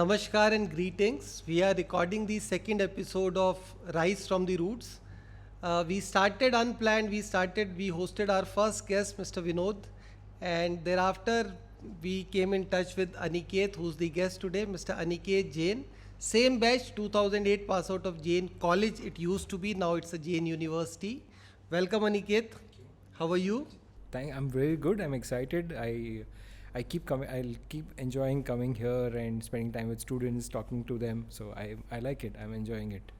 Namaskar and greetings. We are recording the second episode of Rise from the Roots. We started unplanned. We hosted our first guest, Mr. Vinod, and thereafter we came in touch with Aniketh, who's the guest today, Mr. Aniketh Jain. Same batch, 2008 pass out of Jain College. It used to be, now it's a Jain University. Welcome, Aniketh. How are you? I'm very good. I'm excited. I keep coming. I'll keep enjoying coming here and spending time with students, talking to them. So I like it. I'm enjoying it.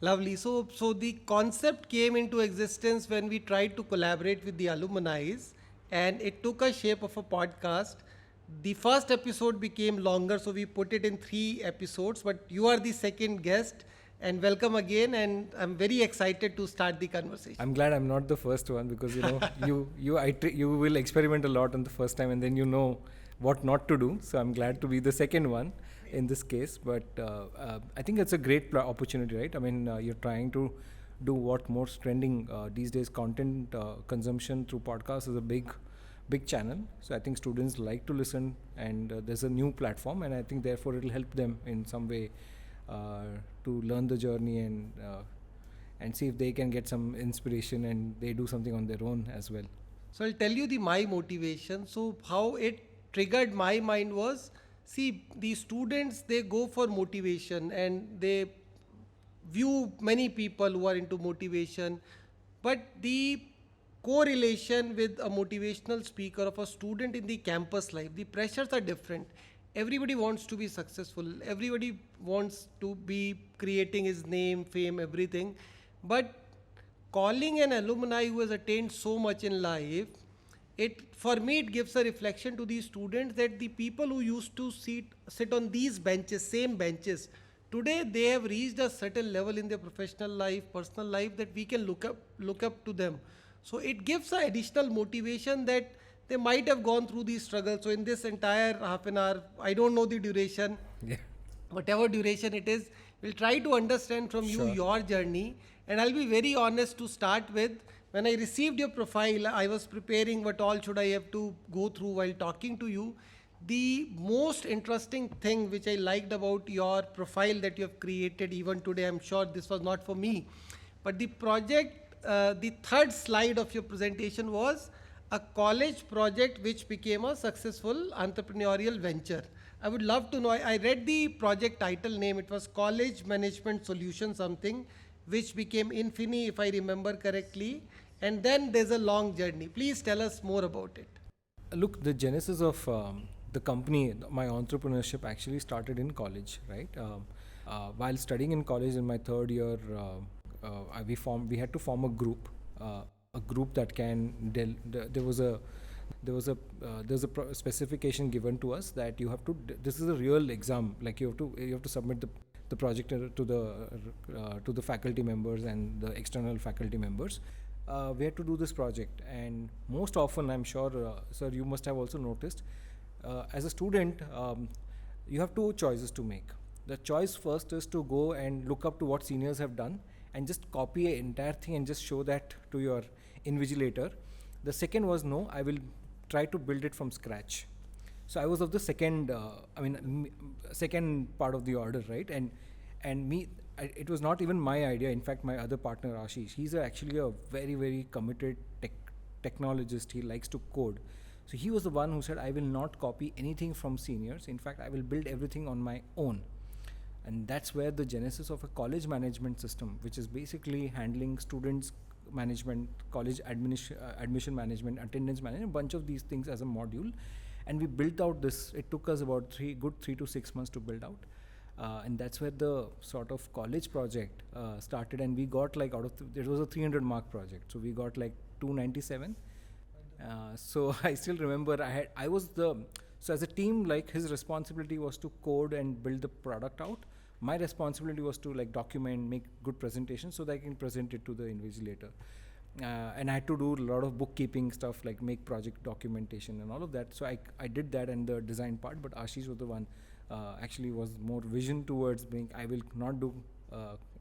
Lovely. So the concept came into existence when we tried to collaborate with the alumni, and it took a shape of a podcast. The first episode became longer, so we put it in 3 episodes. But you are the second guest, and welcome again. And I'm very excited to start the conversation. I'm glad I'm not the first one because you will experiment a lot on the first time and then you know what not to do. So I'm glad to be the second one in this case. But I think it's a great opportunity, right? I mean, you're trying to do what most trending these days. Content consumption through podcasts is a big channel. So I think students like to listen, and there's a new platform, and I think therefore it'll help them in some way to learn the journey and see if they can get some inspiration and they do something on their own as well. So I'll tell you my motivation. So how it triggered my mind was, see, the students, they go for motivation and they view many people who are into motivation, but the correlation with a motivational speaker of a student in the campus life, the pressures are different. Everybody wants to be successful. Everybody wants to be creating his name, fame, everything. But calling an alumni who has attained so much in life, for me it gives a reflection to these students that the people who used to sit on these benches, same benches, today they have reached a certain level in their professional life, personal life, that we can look up to them. So it gives an additional motivation that they might have gone through these struggles. So in this entire half an hour, I don't know the duration. Yeah. Whatever duration it is, we'll try to understand from you your journey. And I'll be very honest to start with. When I received your profile, I was preparing what all should I have to go through while talking to you. The most interesting thing which I liked about your profile that you have created even today, I'm sure this was not for me, but the project, the third slide of your presentation was a college project which became a successful entrepreneurial venture. I would love to know, I read the project title name, it was College Management Solution something, which became Infini if I remember correctly. And then there's a long journey. Please tell us more about it. Look, the genesis of the company, my entrepreneurship actually started in college, right? While studying in college in my third year, we had to form a group that can there was a specification given to us that you have to, this is a real exam, like you have to submit the project to the faculty members and the external faculty members. We had to do this project, and most often, I'm sure sir, you must have also noticed, as a student, you have 2 choices to make. The choice first is to go and look up to what seniors have done and just copy an entire thing and just show that to your invigilator. The second was, no, I will try to build it from scratch. So I was of the second part of the order, right? And it was not even my idea. In fact, my other partner Ashish, he's actually a very, very committed technologist. He likes to code. So he was the one who said, I will not copy anything from seniors. In fact, I will build everything on my own. And that's where the genesis of a college management system, which is basically handling students management, college admission management, attendance management, a bunch of these things as a module. And we built out this. It took us about 3 to 6 months to build out. And that's where the sort of college project started. And we got like it was a 300 mark project. So we got like 297. So I still remember so as a team, like his responsibility was to code and build the product out. My responsibility was to like document, make good presentations so that I can present it to the invigilator. And I had to do a lot of bookkeeping stuff, like make project documentation and all of that. So I did that and the design part, but Ashish was the one actually was more vision towards being,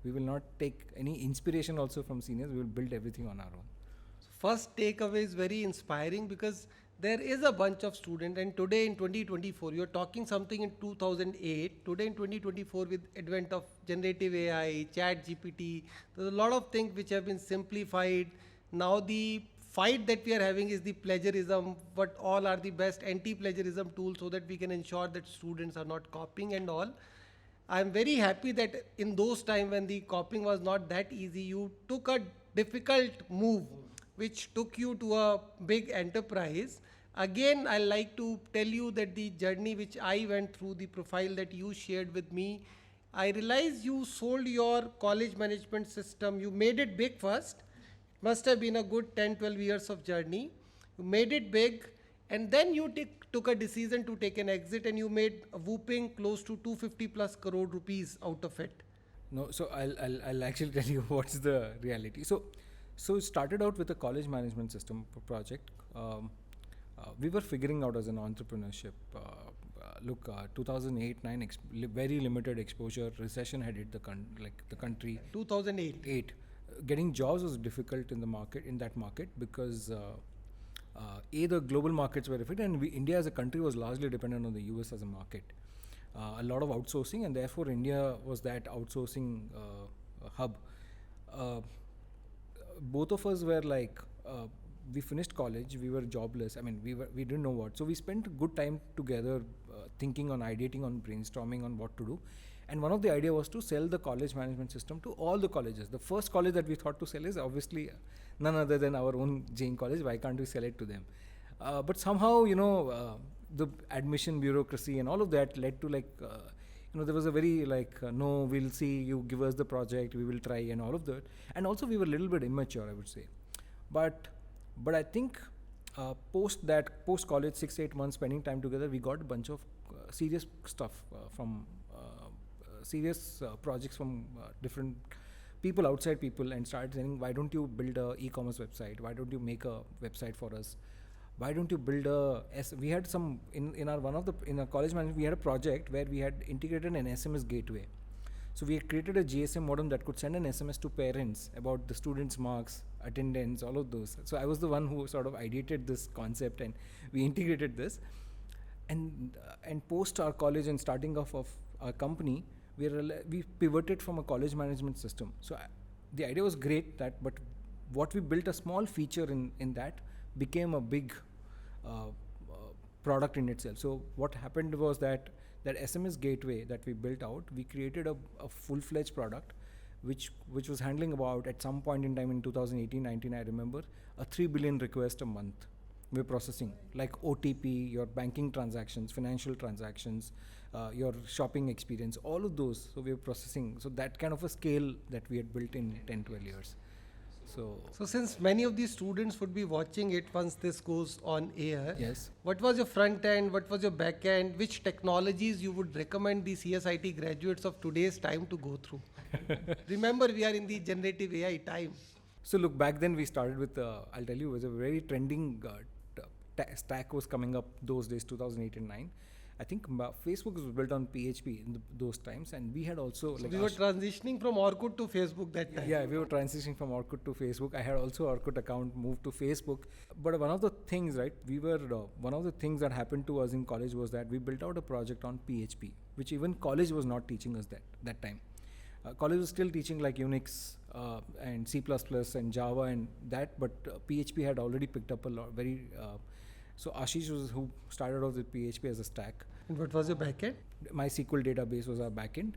we will not take any inspiration also from seniors, we will build everything on our own. First takeaway is very inspiring because there is a bunch of students, and today in 2024, you're talking something in 2008. Today in 2024, with advent of generative AI, chat GPT, there's a lot of things which have been simplified. Now the fight that we are having is the plagiarism, what all are the best anti-plagiarism tools so that we can ensure that students are not copying and all. I'm very happy that in those times when the copying was not that easy, you took a difficult move which took you to a big enterprise. Again, I like to tell you that the journey which I went through, the profile that you shared with me, I realized you sold your college management system. You made it big first. Must have been a good 10, 12 years of journey. You made it big, and then you took a decision to take an exit, and you made a whooping close to 250 plus crore rupees out of it. No, so I'll actually tell you what's the reality. So it started out with a college management system project. We were figuring out as an entrepreneurship. 2008-9, very limited exposure. Recession had hit the country. 2008. 8. Getting jobs was difficult in that market because the global markets were affected, and India as a country was largely dependent on the US as a market. A lot of outsourcing, and therefore India was that outsourcing hub. Both of us were we finished college, we were jobless. I mean, we didn't know what. So we spent a good time together thinking on ideating, on brainstorming on what to do. And one of the idea was to sell the college management system to all the colleges. The first college that we thought to sell is obviously none other than our own Jain college. Why can't we sell it to them? But somehow, the admission bureaucracy and all of that led to there was a very no, we'll see, you give us the project, we will try, and all of that. And also we were a little bit immature, I would say. But I think post college, 6-8 months spending time together, we got a bunch of serious stuff from serious projects from different outside people, and started saying, why don't you build a e-commerce website? Why don't you make a website for us? Why don't you build we had some in our college management, we had a project where we had integrated an SMS gateway. So we had created a GSM modem that could send an SMS to parents about the students' marks, attendance, all of those. So I was the one who sort of ideated this concept, and we integrated this. And post our college and starting off of our company, we pivoted from a college management system. So the idea was great, but what we built, a small feature in that, became a big product in itself. So what happened was that SMS gateway that we built out, we created a full-fledged product which was handling about, at some point in time in 2018-19, I remember, a 3 billion requests a month we're processing, like OTP, your banking transactions, financial transactions, your shopping experience, all of those. So we were processing. So that kind of a scale that we had built in 10-12 years. So since many of these students would be watching it once this goes on air, yes. What was your front end? What was your back end? Which technologies you would recommend the CSIT graduates of today's time to go through? Remember, we are in the generative AI time. So look, back then we started with, I'll tell you, it was a very trending stack was coming up those days, 2008 and 9. I think Facebook was built on PHP in those times, and we had also... So we were transitioning from Orkut to Facebook that time. Yeah, we were transitioning from Orkut to Facebook. I had also Orkut account, moved to Facebook. But one of the things, one of the things that happened to us in college was that we built out a project on PHP, which even college was not teaching us that time. College was still teaching like Unix and C++ and Java and that, but PHP had already picked up a lot, so Ashish was who started off with PHP as a stack. And what was your backend? MySQL database was our backend.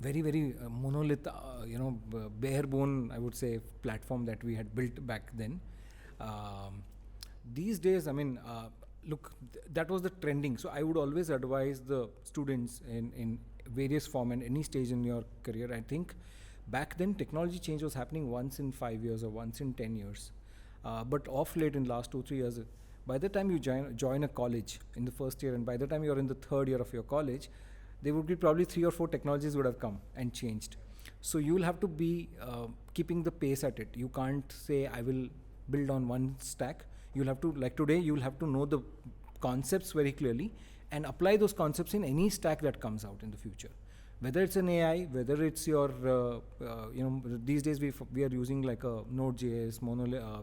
Very, very monolith, bare bone, I would say, platform that we had built back then. These days, look, that was the trending. So I would always advise the students in various form and any stage in your career. I think back then technology change was happening once in 5 years or once in 10 years. But off late in last 2-3 years, by the time you join a college in the first year, and by the time you're in the third year of your college, there would be probably 3 or 4 technologies would have come and changed. So you will have to be keeping the pace at it. You can't say, I will build on one stack. You'll have to, like today, you'll have to know the concepts very clearly and apply those concepts in any stack that comes out in the future. whether it's an AI, whether it's your, these days we are using like a Node.js,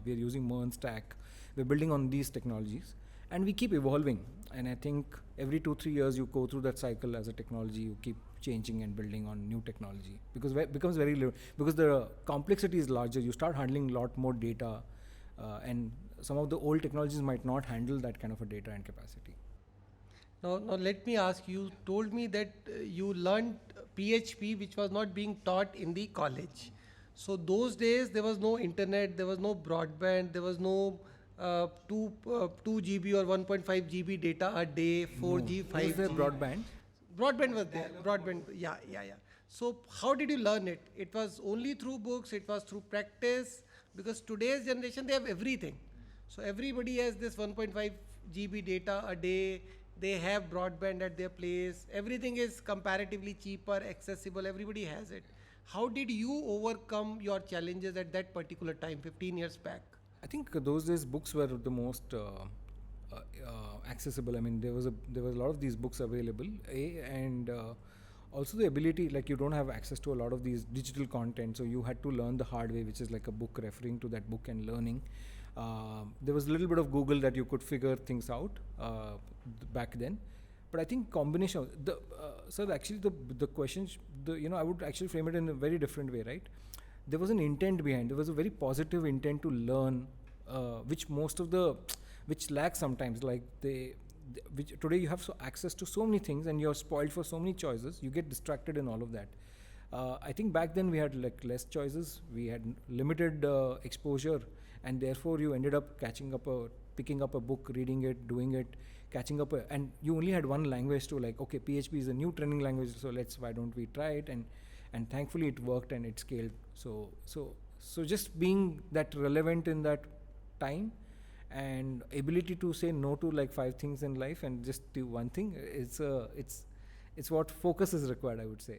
we are using Mern stack. We're building on these technologies, and we keep evolving. And I think every 2-3 years you go through that cycle as a technology. You keep changing and building on new technology because it becomes because the complexity is larger. You start handling a lot more data, and some of the old technologies might not handle that kind of a data and capacity. Now let me ask you. Told me that you learned PHP, which was not being taught in the college. So those days there was no internet, there was no broadband, there was no 2 GB or 1.5 GB data a day, 4G, No. Is there 5G. broadband? Broadband was there. Broadband, yeah. So how did you learn it? It was only through books. It was through practice. Because today's generation, they have everything. So everybody has this 1.5 GB data a day. They have broadband at their place. Everything is comparatively cheaper, accessible. Everybody has it. How did you overcome your challenges at that particular time, 15 years back? I think those days books were the most accessible. I mean, there was a lot of these books available, and also the ability, like you don't have access to a lot of these digital content, so you had to learn the hard way, which is like a book, referring to that book and learning. There was a little bit of Google that you could figure things out back then, but I think combination of the questions, I would actually frame it in a very different way, right? There was an intent behind. There was a very positive intent to learn, which lacks sometimes. Like which today you have access to so many things, and you're spoiled for so many choices. You get distracted in all of that. I think back then we had like less choices. We had limited exposure, and therefore you ended up picking up a book, reading it, doing it, catching up, and you only had one language to, like, okay, PHP is a new trending language, so why don't we try it? And thankfully it worked and it scaled. So just being that relevant in that time, and ability to say no to like 5 things in life and just do one thing, it's what focus is required, I would say.